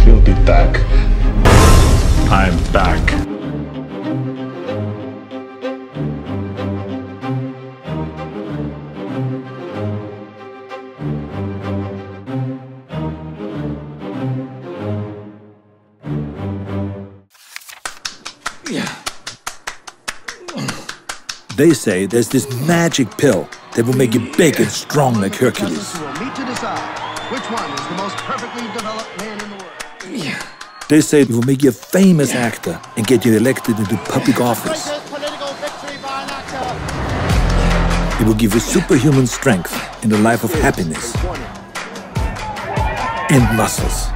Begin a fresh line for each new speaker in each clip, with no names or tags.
She'll be back. I'm back.
They say there's this magic pill that will make you big and strong like Hercules.
Meet to decide which one is the most perfectly developed man in the world.
They say it will make you a famous actor and get you elected into public office. It will give you superhuman strength and a life of happiness and muscles.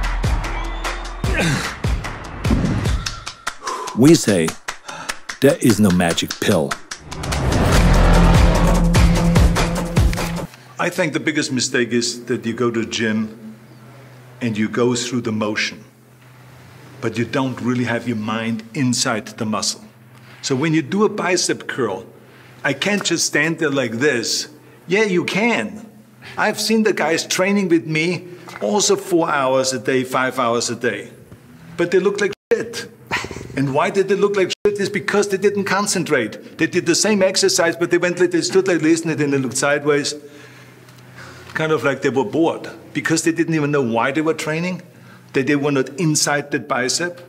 We say there is no magic pill.
I think the biggest mistake is that you go to the gym and you go through the motion, but you don't really have your mind inside the muscle. So when you do a bicep curl, I can't just stand there like this. Yeah, you can. I've seen the guys training with me also 4 hours a day, 5 hours a day, but they look like shit. And why did they look like shit? Is because they didn't concentrate. They did the same exercise, but they stood like this and then they looked sideways. Kind of like they were bored because they didn't even know why they were training, that they were not inside that bicep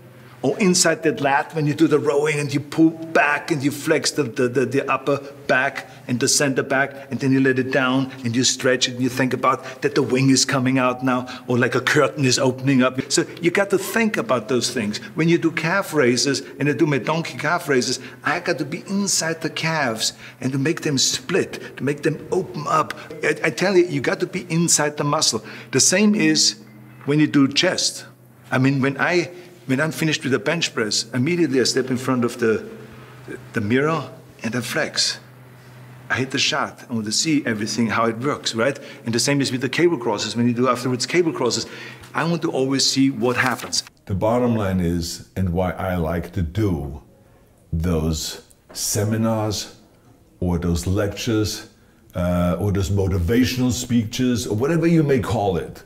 or inside that lat when you do the rowing and you pull back and you flex the upper back and the center back and then you let it down and you stretch it and you think about that the wing is coming out now or like a curtain is opening up. So you got to think about those things. When you do calf raises and I do my donkey calf raises, I got to be inside the calves and to make them split, to make them open up. I tell you, you got to be inside the muscle. The same is when you do chest. I mean, when I'm finished with the bench press, immediately I step in front of the mirror and I flex. I hit the shot. I want to see everything, how it works, right? And the same is with the cable crosses. When you do afterwards cable crosses, I want to always see what happens.
The bottom line is, and why I like to do those seminars or those lectures or those motivational speeches or whatever you may call it,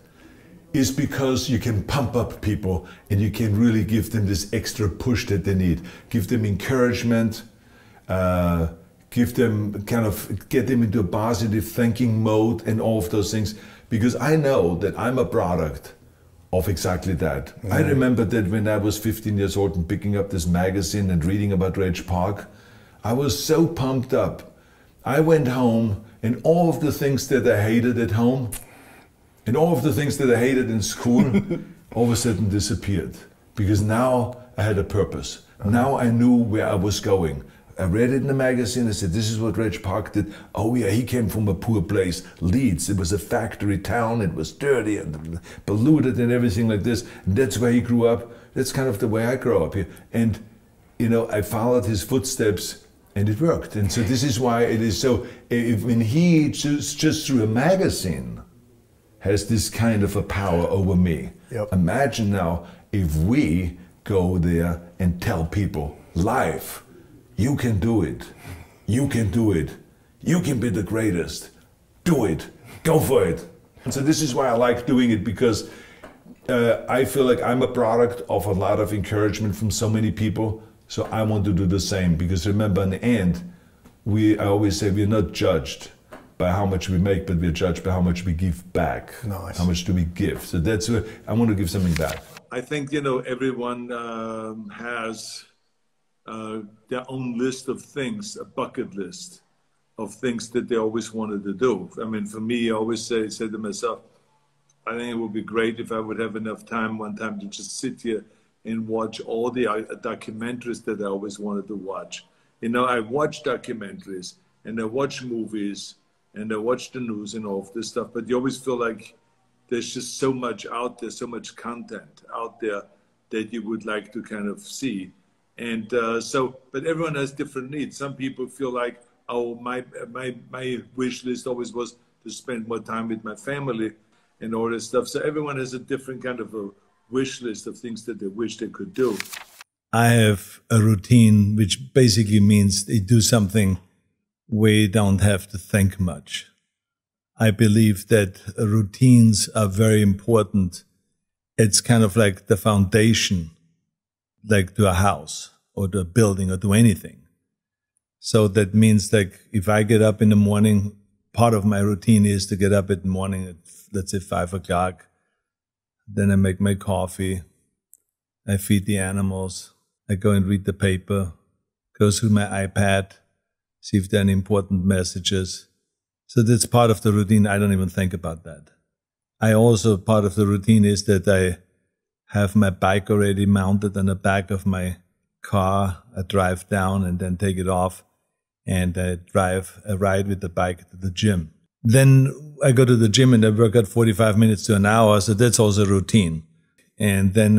is because you can pump up people and you can really give them this extra push that they need. Give them encouragement, give them get them into a positive thinking mode and all of those things. Because I know that I'm a product of exactly that. I remember that when I was 15 years old and picking up this magazine and reading about Reg Park, I was so pumped up. I went home and all of the things that I hated at home, and all of the things that I hated in school all of a sudden disappeared. Because now I had a purpose. Now I knew where I was going. I read it in the magazine, I said, this is what Reg Park did. Oh yeah, he came from a poor place, Leeds. It was a factory town, it was dirty and polluted and everything like this. And that's where he grew up. That's kind of the way I grew up here. And, you know, I followed his footsteps and it worked. And so this is why it is so, when he just through a magazine has this kind of a power over me. Yep. Imagine now if we go there and tell people live, you can do it, you can do it, you can be the greatest, do it, go for it. And so this is why I like doing it, because I feel like I'm a product of a lot of encouragement from so many people, so I want to do the same, because remember in the end, I always say we're not judged by how much we make, but we're judged by how much we give back. Nice. How much do we give? So that's where I want to give something back.
I think, you know, everyone has their own list of things, a bucket list of things that they always wanted to do. I mean, for me, I always say to myself, I think it would be great if I would have enough time one time to just sit here and watch all the documentaries that I always wanted to watch. You know, I watch documentaries and I watch movies and I watch the news and all of this stuff, but you always feel like there's just so much out there, so much content out there that you would like to kind of see. And but everyone has different needs. Some people feel like, oh, my wish list always was to spend more time with my family and all this stuff. So everyone has a different kind of a wish list of things that they wish they could do.
I have a routine, which basically means they do something we don't have to think much. I believe that routines are very important it's kind of like the foundation, like to a house or to a building or to anything. So that means like if I get up in the morning, part of my routine is to get up in the morning at, let's say, 5 o'clock. Then I make my coffee. I feed the animals. I go and read the paper, go through my iPad, see if there are any important messages. So that's part of the routine. I don't even think about that. I also, part of the routine is that I have my bike already mounted on the back of my car. I drive down and then take it off, and I ride with the bike to the gym. Then I go to the gym and I work out 45 minutes to an hour, so that's also routine. And then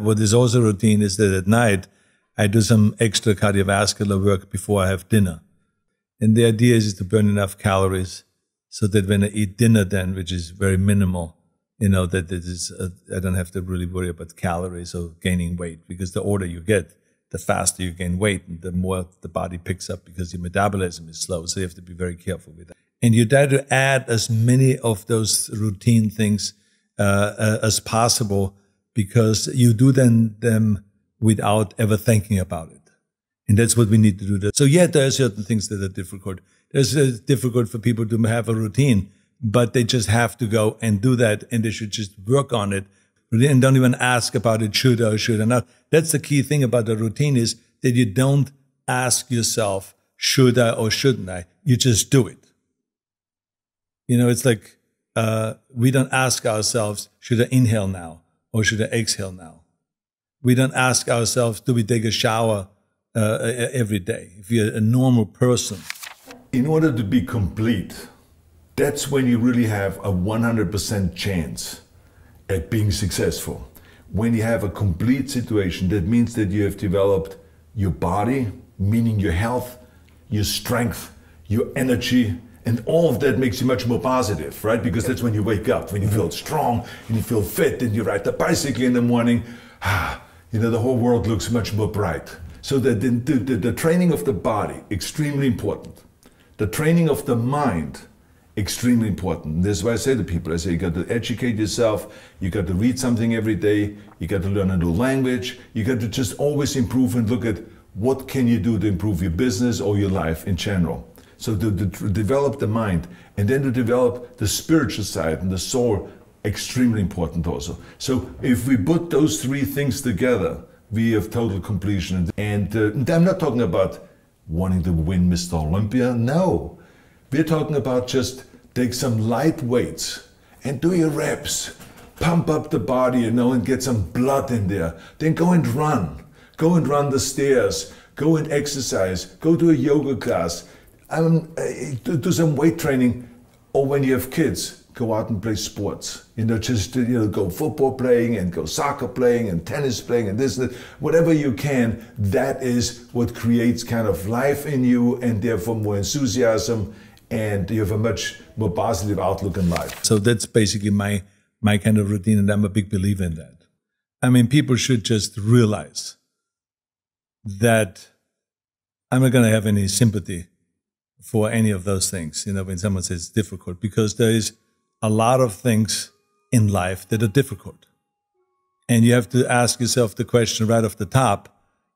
what is also routine is that at night I do some extra cardiovascular work before I have dinner. And the idea is to burn enough calories so that when I eat dinner then, which is very minimal, that it is, I don't have to really worry about calories or gaining weight, because the older you get, the faster you gain weight and the more the body picks up because your metabolism is slow. So you have to be very careful with that. And you try to add as many of those routine things as possible, because you do them without ever thinking about it. And that's what we need to do. So yeah, there are certain things that are difficult. It's difficult for people to have a routine, but they just have to go and do that, and they should just work on it and don't even ask about it, should I or should I not. That's the key thing about the routine, is that you don't ask yourself, should I or shouldn't I? You just do it. It's like we don't ask ourselves, should I inhale now or should I exhale now? We don't ask ourselves, do we take a shower every day? If you're a normal person.
In order to be complete, that's when you really have a 100% chance at being successful. When you have a complete situation, that means that you have developed your body, meaning your health, your strength, your energy, and all of that makes you much more positive, right? Because that's when you wake up, when you feel strong and you feel fit and you ride the bicycle in the morning, the whole world looks much more bright. So the training of the body, extremely important. The training of the mind, extremely important. That's why I say to people, I say, you got to educate yourself, you got to read something every day, you got to learn a new language, you got to just always improve and look at what can you do to improve your business or your life in general. So to develop the mind, and then to develop the spiritual side and the soul, extremely important also. So if we put those three things together, we have total completion. And I'm not talking about wanting to win Mr. Olympia, no. We're talking about just take some light weights and do your reps. Pump up the body, and get some blood in there. Then go and run. Go and run the stairs. Go and exercise. Go to a yoga class. Do some weight training. Or when you have kids, go out and play sports. Go football playing and go soccer playing and tennis playing and this and that. Whatever you can, that is what creates kind of life in you, and therefore more enthusiasm, and you have a much more positive outlook in life.
So that's basically my kind of routine, and I'm a big believer in that. I mean, people should just realize that I'm not going to have any sympathy for any of those things, when someone says it's difficult, because there is a lot of things in life that are difficult. And you have to ask yourself the question right off the top,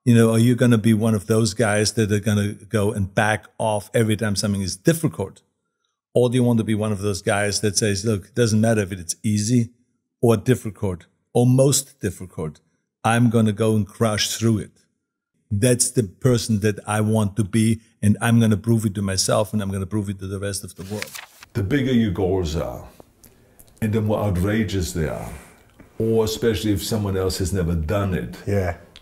are you going to be one of those guys that are going to go and back off every time something is difficult? Or do you want to be one of those guys that says, look, it doesn't matter if it's easy or difficult or most difficult, I'm going to go and crush through it. That's the person that I want to be, and I'm going to prove it to myself, and I'm going to prove it to the rest of the world.
The bigger your goals are, and the more outrageous they are, or especially if someone else has never done it,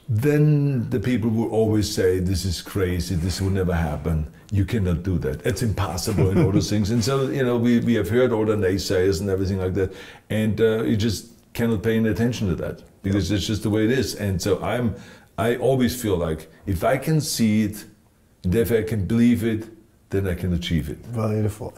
then the people will always say, this is crazy, this will never happen, you cannot do that, it's impossible, and all those things. And so, we have heard all the naysayers and everything like that, and you just cannot pay any attention to that, because it's just the way it is. And so I always feel like if I can see it, and if I can believe it, then I can achieve it.
Beautiful.